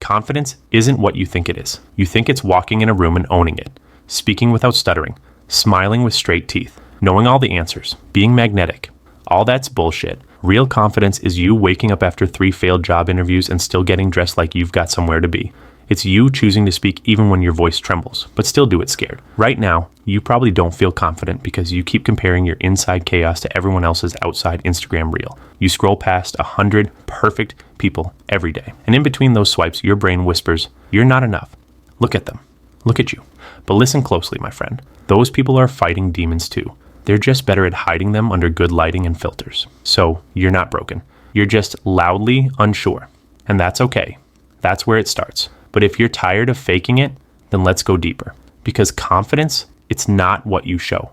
Confidence isn't what you think it is. You think it's walking in a room and owning it, speaking without stuttering, smiling with straight teeth, knowing all the answers, being magnetic. All that's bullshit. Real confidence is you waking up after 3 failed job interviews and still getting dressed like you've got somewhere to be. It's you choosing to speak even when your voice trembles, but still do it scared. Right now, you probably don't feel confident because you keep comparing your inside chaos to everyone else's outside Instagram reel. You scroll past 100 perfect people every day. And in between those swipes, your brain whispers, "You're not enough. Look at them. Look at you." But listen closely, my friend. Those people are fighting demons too. They're just better at hiding them under good lighting and filters. So you're not broken. You're just loudly unsure. And that's okay. That's where it starts. But if you're tired of faking it, then let's go deeper. Because confidence, it's not what you show.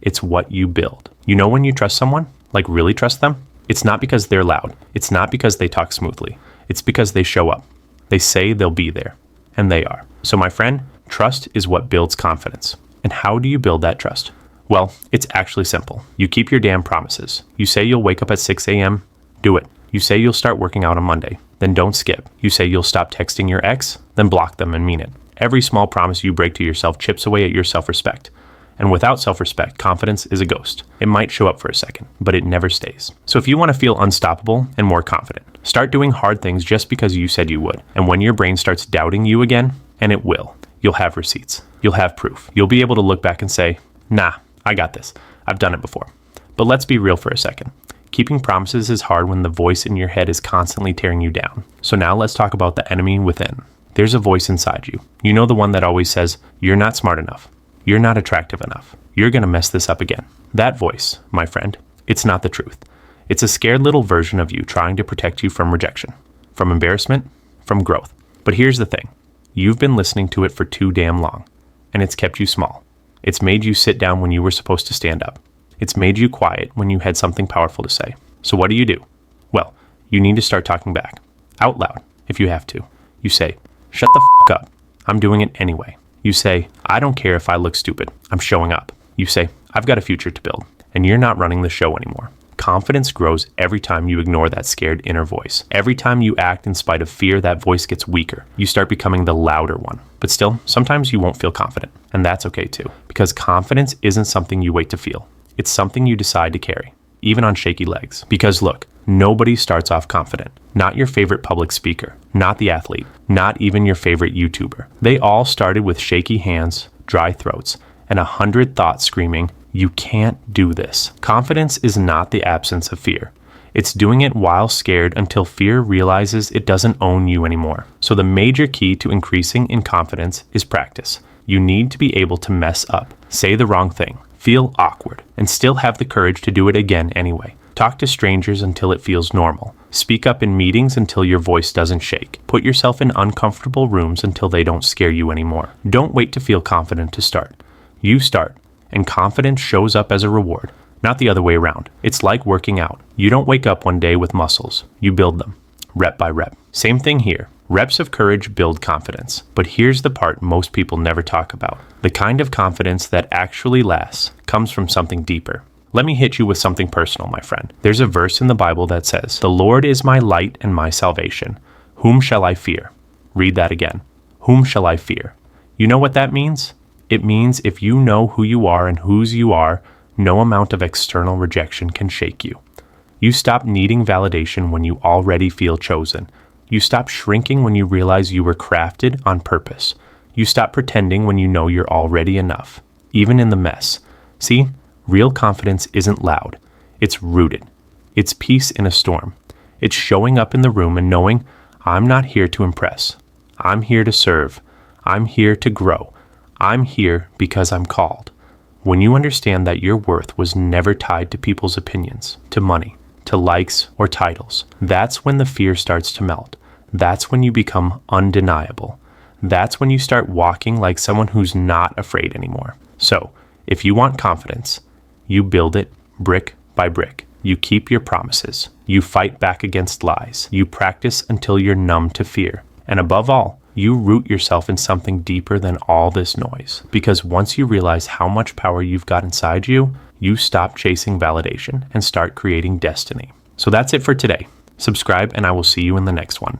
It's what you build. You know when you trust someone, like really trust them? It's not because they're loud. It's not because they talk smoothly. It's because they show up. They say they'll be there. And they are. So my friend, trust is what builds confidence. And how do you build that trust? Well, it's actually simple. You keep your damn promises. You say you'll wake up at 6 a.m., do it. You say you'll start working out on Monday, then don't skip. You say you'll stop texting your ex, then block them and mean it. Every small promise you break to yourself chips away at your self-respect. And without self-respect, confidence is a ghost. It might show up for a second, but it never stays. So if you want to feel unstoppable and more confident, start doing hard things just because you said you would. And when your brain starts doubting you again, and it will, you'll have receipts. You'll have proof. You'll be able to look back and say, "Nah, I got this. I've done it before." But let's be real for a second. Keeping promises is hard when the voice in your head is constantly tearing you down. So now let's talk about the enemy within. There's a voice inside you. You know, the one that always says, "You're not smart enough. You're not attractive enough. You're going to mess this up again." That voice, my friend, it's not the truth. It's a scared little version of you trying to protect you from rejection, from embarrassment, from growth. But here's the thing. You've been listening to it for too damn long, and it's kept you small. It's made you sit down when you were supposed to stand up. It's made you quiet when you had something powerful to say. So what do? Well, you need to start talking back. Out loud, if you have to. You say, "Shut the f*** up. I'm doing it anyway." You say, "I don't care if I look stupid. I'm showing up." You say, "I've got a future to build." And you're not running the show anymore. Confidence grows every time you ignore that scared inner voice. Every time you act in spite of fear, that voice gets weaker. You start becoming the louder one. But still, sometimes you won't feel confident. And that's okay too. Because confidence isn't something you wait to feel. It's something you decide to carry, even on shaky legs. Because look, nobody starts off confident. Not your favorite public speaker, not the athlete, not even your favorite YouTuber. They all started with shaky hands, dry throats, and 100 thoughts screaming, "You can't do this." Confidence is not the absence of fear. It's doing it while scared until fear realizes it doesn't own you anymore. So the major key to increasing in confidence is practice. You need to be able to mess up, say the wrong thing, feel awkward, and still have the courage to do it again anyway. Talk to strangers until it feels normal. Speak up in meetings until your voice doesn't shake. Put yourself in uncomfortable rooms until they don't scare you anymore. Don't wait to feel confident to start. You start, and confidence shows up as a reward, not the other way around. It's like working out. You don't wake up one day with muscles. You build them, rep by rep. Same thing here. Reps of courage build confidence. But here's the part most people never talk about. The kind of confidence that actually lasts comes from something deeper. Let me hit you with something personal, my friend. There's a verse in the Bible that says, "The Lord is my light and my salvation. Whom shall I fear?" Read that again. Whom shall I fear? You know what that means? It means if you know who you are and whose you are, no amount of external rejection can shake you. You stop needing validation when you already feel chosen. You stop shrinking when you realize you were crafted on purpose. You stop pretending when you know you're already enough, even in the mess. See, real confidence isn't loud. It's rooted. It's peace in a storm. It's showing up in the room and knowing, I'm not here to impress. I'm here to serve. I'm here to grow. I'm here because I'm called. When you understand that your worth was never tied to people's opinions, to money, to likes or titles, that's when the fear starts to melt. That's when you become undeniable. That's when you start walking like someone who's not afraid anymore. So, if you want confidence, you build it brick by brick. You keep your promises. You fight back against lies. You practice until you're numb to fear. And above all, you root yourself in something deeper than all this noise. Because once you realize how much power you've got inside you, you stop chasing validation and start creating destiny. So that's it for today. Subscribe and I will see you in the next one.